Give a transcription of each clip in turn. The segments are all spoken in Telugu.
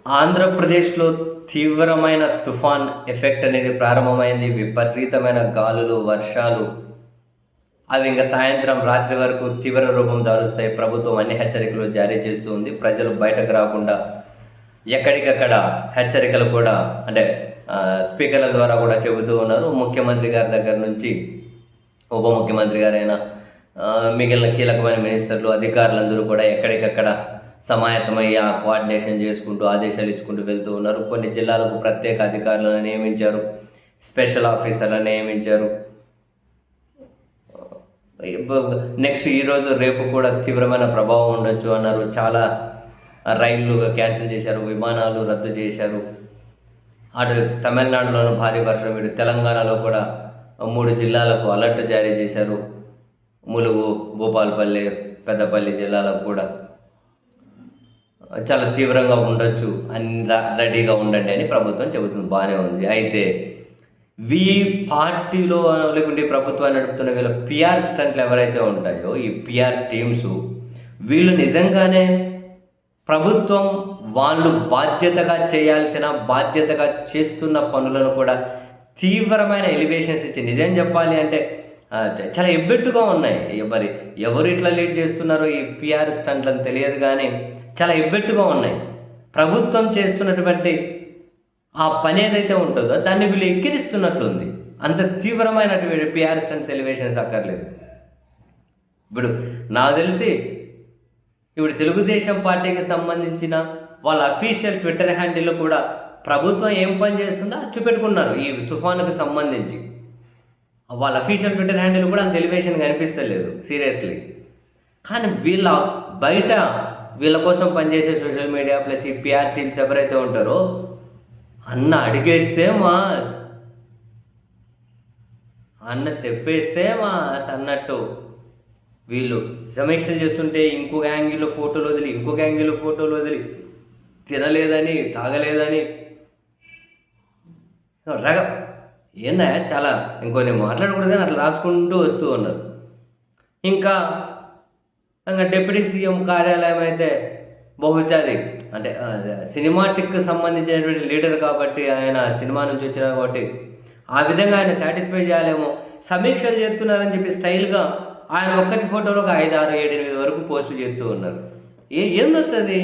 ఆంధ్రప్రదేశ్లో తీవ్రమైన తుఫాన్ ఎఫెక్ట్ అనేది ప్రారంభమైంది. విపరీతమైన గాలులు, వర్షాలు అవి ఇంకా సాయంత్రం, రాత్రి వరకు తీవ్ర రూపం దాలుస్తాయి. ప్రభుత్వం అన్ని హెచ్చరికలు జారీ చేస్తూ ఉంది. ప్రజలు బయటకు రాకుండా ఎక్కడికక్కడ హెచ్చరికలు కూడా అంటే స్పీకర్ల ద్వారా కూడా చెబుతూ ఉన్నారు. ముఖ్యమంత్రి గారి దగ్గర నుంచి ఉప ముఖ్యమంత్రి గారైనా మిగిలిన కీలకమైన మినిస్టర్లు, అధికారులందరూ కూడా ఎక్కడికక్కడ సమాయత్తమయ్యి కోఆర్డినేషన్ చేసుకుంటూ ఆదేశాలు ఇచ్చుకుంటూ వెళ్తూ ఉన్నారు. కొన్ని జిల్లాలకు ప్రత్యేక అధికారులను నియమించారు, స్పెషల్ ఆఫీసర్లను నియమించారు. నెక్స్ట్ ఈరోజు రేపు కూడా తీవ్రమైన ప్రభావం ఉండొచ్చు అన్నారు. చాలా రైళ్లు క్యాన్సిల్ చేశారు, విమానాలు రద్దు చేశారు. అటు తమిళనాడులోనూ భారీ వర్షం, ఇటు తెలంగాణలో కూడా 3 జిల్లాలకు అలర్ట్ జారీ చేశారు. ములుగు, భూపాలపల్లి, పెద్దపల్లి జిల్లాలకు కూడా చాలా తీవ్రంగా ఉండొచ్చు అని రెడీగా ఉండండి అని ప్రభుత్వం చెబుతుంది. బాగానే ఉంది. అయితే పార్టీలో లేకుంటే ప్రభుత్వాన్ని నడుపుతున్న వీళ్ళ పిఆర్ స్టంట్లు ఎవరైతే ఉంటాయో, ఈ పిఆర్ టీమ్స్ వీళ్ళు నిజంగానే ప్రభుత్వం వాళ్ళు బాధ్యతగా చేస్తున్న పనులను కూడా తీవ్రమైన ఎలివేషన్స్ ఇచ్చి, నిజం చెప్పాలి అంటే చాలా ఎబ్బెట్టుగా ఉన్నాయి. ఎవరు ఇట్లా లీడ్ చేస్తున్నారో ఈ పిఆర్ స్టంట్లను తెలియదు, కానీ చాలా ఎబ్బెట్టుగా ఉన్నాయి. ప్రభుత్వం చేస్తున్నటువంటి ఆ పని ఏదైతే ఉంటుందో దాన్ని వీళ్ళు ఎక్కిరిస్తున్నట్లుంది. అంత తీవ్రమైనటువంటి పిఆర్ స్టంట్స్, ఎలివేషన్స్ అక్కర్లేదు. ఇప్పుడు నాకు తెలిసి ఇప్పుడు తెలుగుదేశం పార్టీకి సంబంధించిన వాళ్ళ అఫీషియల్ ట్విట్టర్ హ్యాండిల్లో కూడా ప్రభుత్వం ఏం పని చేస్తుందో అది చూపెట్టుకున్నారు. ఈ తుఫానుకు సంబంధించి వాళ్ళ అఫీషియల్ ట్విట్టర్ హ్యాండిల్ కూడా అంత ఎలివేషన్ కనిపిస్తలేదు సీరియస్లీ. కానీ బయట వీళ్ళ కోసం పనిచేసే సోషల్ మీడియా ప్లస్ ఈ పిఆర్ టీమ్స్ ఎవరైతే ఉంటారో అడిగేస్తే స్టెప్ వేస్తే అన్నట్టు వీళ్ళు సమీక్షలు చేస్తుంటే ఇంకొక యాంగిల్లో ఫోటోలు వదిలి తినలేదని, తాగలేదని ఏందా చాలా ఇంకొన్ని మాట్లాడకూడదు కానీ అట్లా రాసుకుంటూ వస్తూ ఉన్నారు. ఇంకా డిప్యూటీ సీఎం కార్యాలయం అయితే బహుశా అంటే సినిమాటిక్ సంబంధించినటువంటి లీడర్ కాబట్టి, ఆయన సినిమా నుంచి వచ్చిన కాబట్టి ఆ విధంగా ఆయన సాటిస్ఫై చేయాలేమో, సమీక్షలు చేస్తున్నారని చెప్పి స్టైల్గా ఆయన ఒక్కటి ఫోటోలో 5, 6, 7, 8 వరకు పోస్టు చేస్తూ ఉన్నారు. ఏందవుతుంది?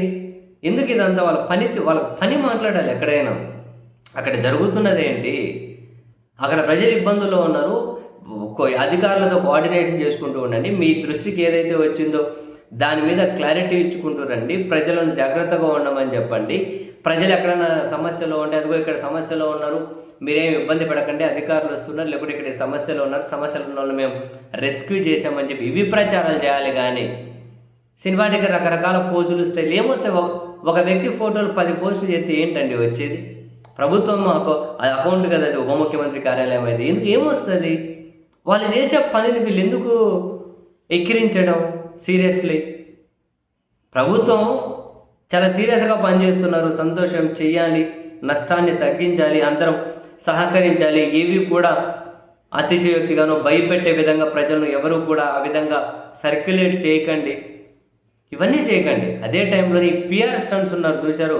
ఎందుకు ఇదంతా? వాళ్ళ పని మాట్లాడాలి. ఎక్కడైనా అక్కడ జరుగుతున్నది ఏంటి? అక్కడ ప్రజలు ఇబ్బందుల్లో ఉన్నారు. అధికారులతో కోఆర్డినేషన్ చేసుకుంటూ ఉండండి. మీ దృష్టికి ఏదైతే వచ్చిందో దాని మీద క్లారిటీ ఇచ్చుకుంటూ రండి. ప్రజలను జాగ్రత్తగా ఉండమని చెప్పండి. ప్రజలు ఎక్కడైనా సమస్యలో ఉంటే అదిగో ఇక్కడ సమస్యలో ఉన్నారు, మీరేం ఇబ్బంది పడకండి, అధికారులు వస్తున్నారు, లేకపోతే ఇక్కడ సమస్యలు ఉన్నారు, సమస్యలు ఉన్న వాళ్ళు మేము రెస్క్యూ చేసామని చెప్పి ఇవి ప్రచారాలు చేయాలి. కానీ సినిమాటిక్ రకరకాల ఫోజులు స్టైల్ ఏమవుతాయి? ఒక వ్యక్తి ఫోటోలు 10 పోస్టులు చేస్తే ఏంటండి వచ్చేది? ప్రభుత్వం అకౌంట్ కదా, అది ఉప ముఖ్యమంత్రి కార్యాలయం అయితే ఎందుకు ఏమొస్తుంది? వాళ్ళు చేసే పనిని వీళ్ళు ఎందుకు ఎక్కిరించడం? సీరియస్లీ ప్రభుత్వం చాలా సీరియస్గా పనిచేస్తున్నారు. సంతోషం, చెయ్యాలి, నష్టాన్ని తగ్గించాలి, అందరం సహకరించాలి. ఏవి కూడా అతిశయోక్తిగానో భయపెట్టే విధంగా ప్రజలను ఎవరు కూడా ఆ విధంగా సర్క్యులేట్ చేయకండి, ఇవన్నీ చేయకండి. అదే టైంలో ఈ పిఆర్ స్టంట్స్ ఉన్నారు చూశారు,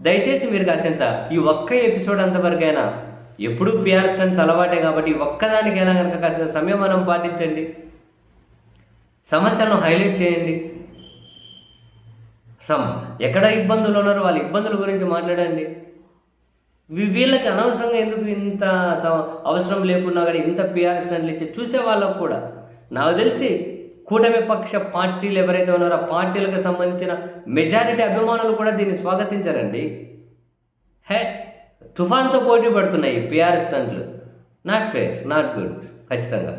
దయచేసి మీరు కాసేంత ఈ ఒక్క ఎపిసోడ్ అంతవరకైనా, ఎప్పుడూ పిఆర్ స్టంట్స్ అలవాటే కాబట్టి ఒక్కదానికైనా కనుక కాస్త సమయం మనం పాటించండి, సమస్యలను హైలైట్ చేయండి. ఎక్కడ ఇబ్బందులు ఉన్నారో వాళ్ళ ఇబ్బందుల గురించి మాట్లాడండి. వీళ్ళకి అనవసరంగా ఎందుకు ఇంత అవసరం లేకున్నా కానీ ఇంత పిఆర్ స్టంట్లు ఇచ్చి చూసే వాళ్ళకు కూడా నాకు తెలిసి కూటమి పక్ష పార్టీలు ఎవరైతే ఉన్నారో ఆ పార్టీలకు సంబంధించిన మెజారిటీ అభిమానులు కూడా దీన్ని స్వాగతించారండి. తుఫాన్తో పోటీ పడుతున్నాయి పిఆర్ స్టంట్లు. నాట్ ఫేర్, నాట్ గుడ్ ఖచ్చితంగా.